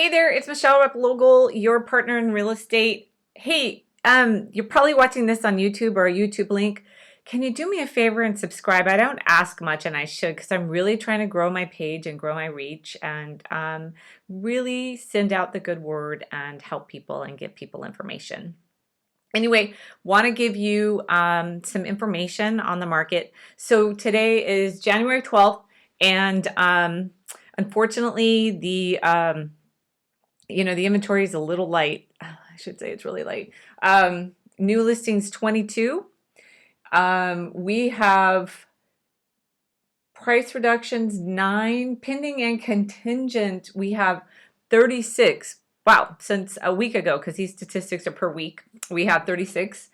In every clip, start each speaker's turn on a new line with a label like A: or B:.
A: Hey there, it's Michele Replogle, your partner in real estate. Hey, you're probably watching this on YouTube or a YouTube link. Can you do me a favor and subscribe? I don't ask much, and I should because I'm really trying to grow my page and grow my reach and really send out the good word and help people and give people information. Anyway, want to give you some information on the market. So today is January 12th, and unfortunately, the inventory is a little light. I should say it's really light. New listings 22. We have price reductions 9, pending and contingent. We have 36. Wow, since a week ago, because these statistics are per week, we have 36.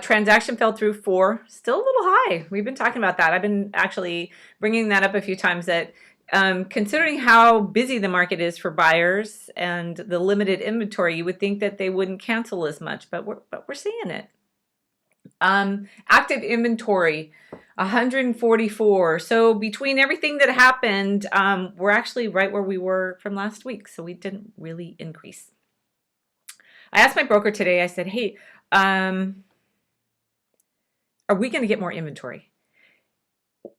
A: Transaction fell through 4, still a little high. We've been talking about that. I've been actually bringing that up a few times that considering how busy the market is for buyers and the limited inventory, you would think that they wouldn't cancel as much, but we're seeing it. Active inventory 144. So between everything that happened, we're actually right where we were from last week. So we didn't really increase. I asked my broker today, I said, hey, are we going to get more inventory?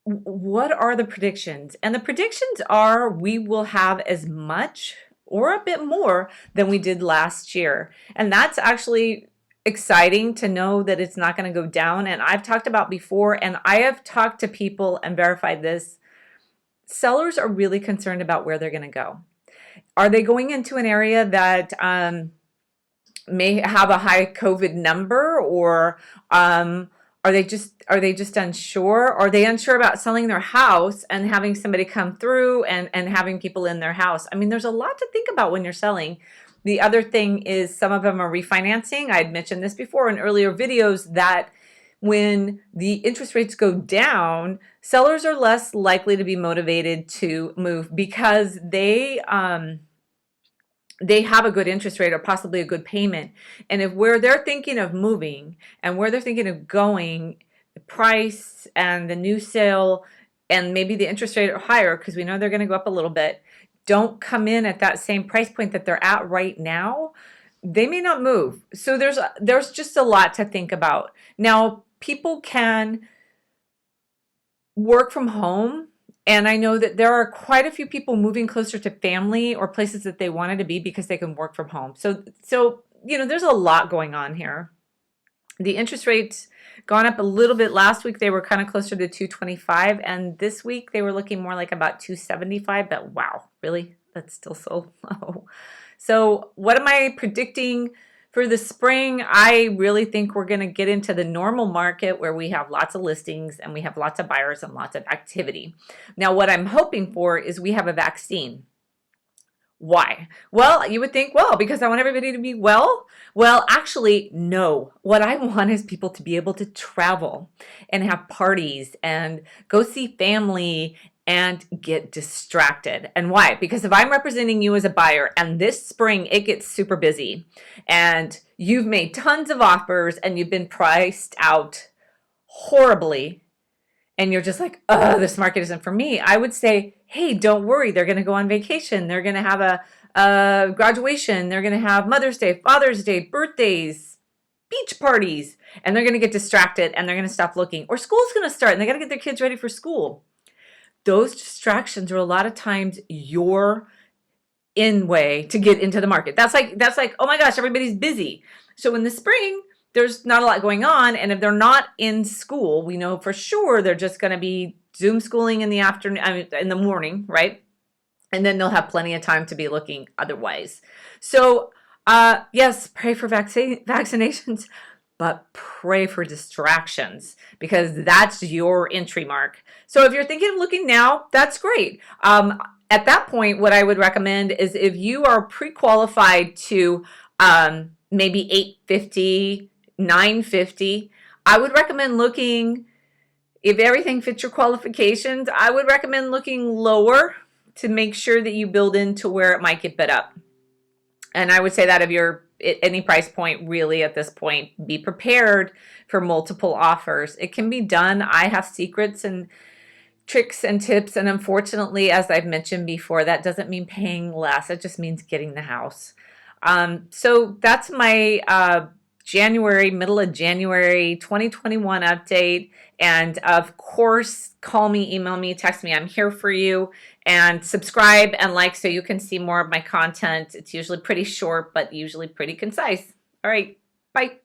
A: What are the predictions? And the predictions are we will have as much or a bit more than we did last year. And that's actually exciting to know that it's not going to go down. And I've talked about before, and I have talked to people and verified this. Sellers are really concerned about where they're going to go. Are they going into an area that may have a high COVID number, or are they just unsure? Are they unsure about selling their house and having somebody come through and having people in their house? I mean, there's a lot to think about when you're selling. The other thing is some of them are refinancing. I had mentioned this before in earlier videos that when the interest rates go down, sellers are less likely to be motivated to move because they have a good interest rate or possibly a good payment. And if where they're thinking of moving and where they're thinking of going, the price and the new sale and maybe the interest rate are higher because we know they're going to go up a little bit, don't come in at that same price point that they're at right now, they may not move. So there's just a lot to think about. Now, people can work from home. And I know that there are quite a few people moving closer to family or places that they wanted to be because they can work from home. So there's a lot going on here. The interest rates gone up a little bit. Last week they were kind of closer to 225, and this week they were looking more like about 275. But wow, really? That's still so low. So what am I predicting for the spring? I really think we're going to get into the normal market where we have lots of listings and we have lots of buyers and lots of activity. Now, what I'm hoping for is we have a vaccine. Why? Well, you would think, well, because I want everybody to be well. Well, actually, no. What I want is people to be able to travel and have parties and go see family and get distracted. And why? Because if I'm representing you as a buyer and this spring it gets super busy and you've made tons of offers and you've been priced out horribly and you're just like, oh, this market isn't for me, I would say, hey, don't worry. They're going to go on vacation. They're going to have a graduation. They're going to have Mother's Day, Father's Day, birthdays, beach parties, and they're going to get distracted and they're going to stop looking. Or school's going to start and they got to get their kids ready for school. Those distractions are a lot of times your in way to get into the market. That's like, oh my gosh, everybody's busy. So in the spring, there's not a lot going on. And if they're not in school, we know for sure they're just going to be Zoom schooling in the afternoon, in the morning, right? And then they'll have plenty of time to be looking otherwise. So yes, pray for vaccinations, but pray for distractions because that's your entry mark. So if you're thinking of looking now, that's great. At that point, what I would recommend is if you are pre-qualified to maybe 850, 950, I would recommend looking, if everything fits your qualifications, I would recommend looking lower to make sure that you build into where it might get bid up. And I would say that if you're at any price point, really at this point, be prepared for multiple offers. It can be done. I have secrets and tricks and tips. And unfortunately, as I've mentioned before, that doesn't mean paying less. It just means getting the house. So that's my middle of January 2021 update. And of course, call me, email me, text me. I'm here for you. And subscribe and like so you can see more of my content. It's usually pretty short, but usually pretty concise. All right, bye.